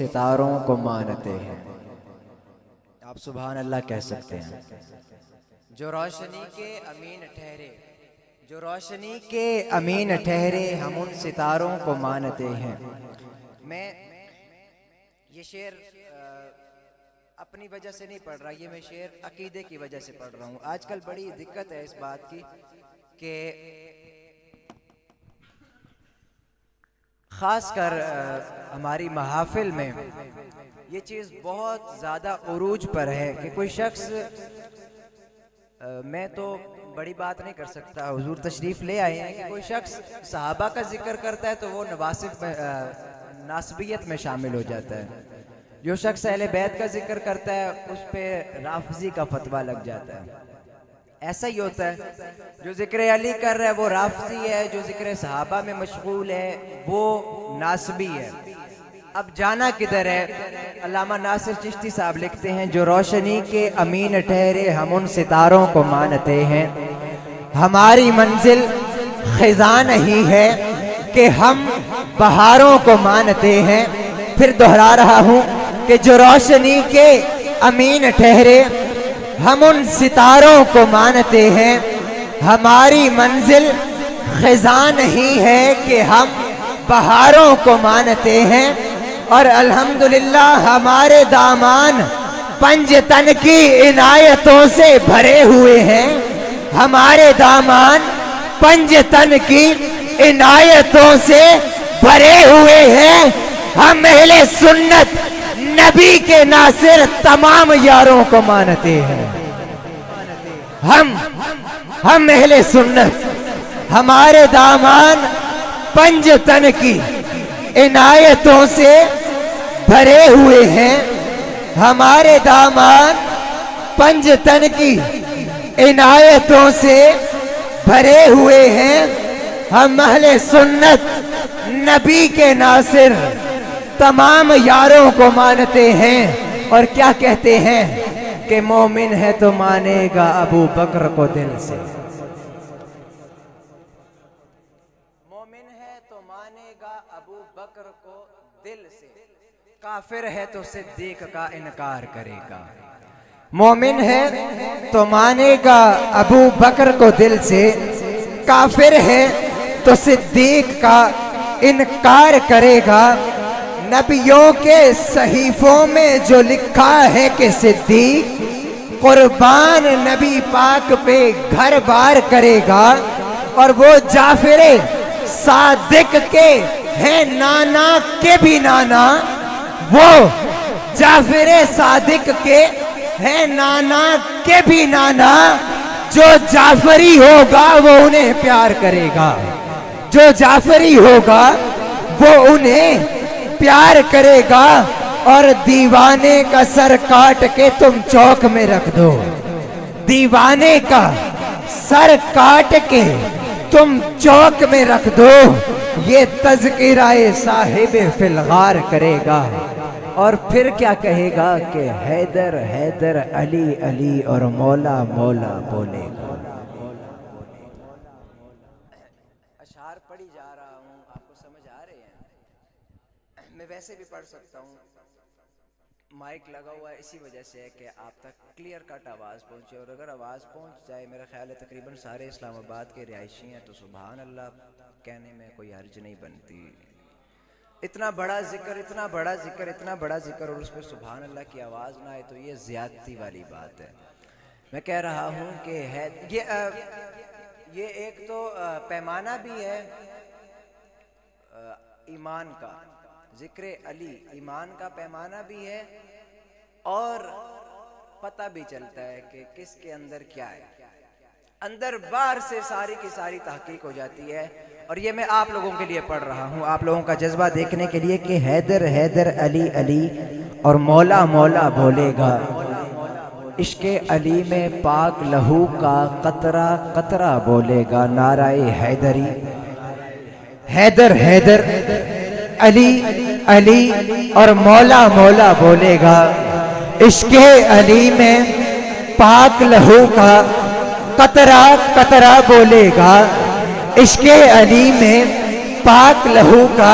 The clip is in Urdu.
ستاروں کو مانتے ہیں۔ آپ سبحان اللہ کہہ سکتے ہیں۔ جو روشنی کے امین ٹھہرے، جو روشنی کے امین ٹھہرے، ہم ان ستاروں کو مانتے ہیں۔ میں یہ شعر اپنی وجہ سے نہیں پڑھ رہا، یہ میں شعر عقیدے کی وجہ سے پڑھ رہا ہوں۔ آج کل بڑی دقت ہے اس بات کی کہ خاص کر ہماری محافل میں یہ چیز بہت زیادہ عروج پر ہے کہ کوئی شخص، میں تو بڑی بات نہیں کر سکتا، حضور تشریف لے آئے ہیں، کہ کوئی شخص صحابہ کا ذکر کرتا ہے تو وہ ناسبیت میں شامل ہو جاتا ہے۔ جو شخص اہل بیت کا ذکر کرتا ہے اس پہ رافضی کا فتویٰ لگ جاتا ہے۔ ایسا ہی ہوتا ہے، جو ذکر علی کر رہا ہے وہ رافضی ہے، جو ذکر صحابہ میں مشغول ہے وہ ناسبی ہے۔ اب جانا کدھر ہے؟ علامہ ناصر چشتی صاحب لکھتے ہیں، جو روشنی کے امین ٹھہرے، ہم ان ستاروں کو مانتے ہیں۔ ہماری منزل خزاں نہیں ہے کہ ہم بہاروں کو مانتے ہیں۔ پھر دہرا رہا ہوں کہ جو روشنی کے امین ٹھہرے، ہم ان ستاروں کو مانتے ہیں۔ ہماری منزل خزاں نہیں ہے کہ ہم بہاروں کو مانتے ہیں۔ اور الحمدللہ ہمارے دامان پنج تن کی عنایتوں سے بھرے ہوئے ہیں۔ ہمارے دامان پنج تن کی عنایتوں سے بھرے ہوئے ہیں۔ ہم اہل سنت نبی کے ناصر تمام یاروں کو مانتے ہیں۔ ہم اہل سنت، ہمارے دامان پنج تن کی عنایتوں سے بھرے ہوئے ہیں۔ ہمارے دامان پنج تن کی عنایتوں سے بھرے ہوئے ہیں۔ ہم اہل سنت نبی کے ناصر تمام یاروں کو مانتے ہیں۔ اور کیا کہتے ہیں کہ مومن ہے تو مانے گا ابو بکر کو دل سے، مومن ہے تو مانے گا ابو بکر کو دل سے، کافر ہے تو صدیق کا انکار کرے گا۔ مومن ہے تو مانے گا ابو بکر کو دل سے، کافر ہے تو صدیق کا انکار کرے گا۔ نبیوں کے صحیفوں میں جو لکھا ہے کہ صدیق قربان نبی پاک پہ گھر بار کرے گا، اور وہ جعفر صادق کے ہیں نانا کے بھی نانا، وہ جعفر صادق کے ہیں نانا کے بھی نانا۔ جو جعفری ہوگا وہ انہیں پیار کرے گا، جو جعفری ہوگا وہ انہیں پیار کرے گا۔ اور دیوانے کا سر کاٹ کے تم چوک میں رکھ دو، دیوانے کا سر کاٹ کے تم چوک میں رکھ دو، یہ تذکرہ صاحب فی الغار کرے گا۔ اور پھر کیا کہے گا کہ حیدر حیدر علی علی اور مولا مولا بولے گا۔ اشعار پڑھی جا رہا ہوں، آپ کو سمجھ آ رہے ہیں؟ میں ویسے بھی پڑھ سکتا ہوں، مائک لگا ہوا ہے اسی وجہ سے ہے کہ آپ تک کلیئر کٹ آواز پہنچے، اور اگر آواز پہنچ جائے، میرا خیال ہے تقریباً سارے اسلام آباد کے رہائشی ہیں، تو سبحان اللہ کہنے میں کوئی حرج نہیں بنتی۔ اتنا بڑا ذکر، اتنا بڑا ذکر، اتنا بڑا ذکر، اور اس پر سبحان اللہ کی آواز نہ آئے تو یہ زیادتی والی بات ہے۔ میں کہہ رہا ہوں کہ یہ ایک تو پیمانہ بھی ہے ایمان کا، ذکر علی ایمان کا پیمانہ بھی ہے، اور پتہ بھی چلتا ہے کہ کس کے اندر کیا ہے، اندر باہر سے ساری کی ساری تحقیق ہو جاتی ہے۔ اور یہ میں آپ لوگوں کے لیے پڑھ رہا ہوں، آپ لوگوں کا جذبہ دیکھنے کے لیے کہ حیدر حیدر علی علی اور مولا مولا بولے گا۔ عشق علی میں پاک لہو کا قطرہ قطرہ بولے گا، نعرہ حیدری۔ حیدر حیدر علی علی اور مولا مولا بولے گا۔ عشق علی میں پاک لہو کا قطرہ قطرہ بولے گا، عشق علی میں پاک لہو کا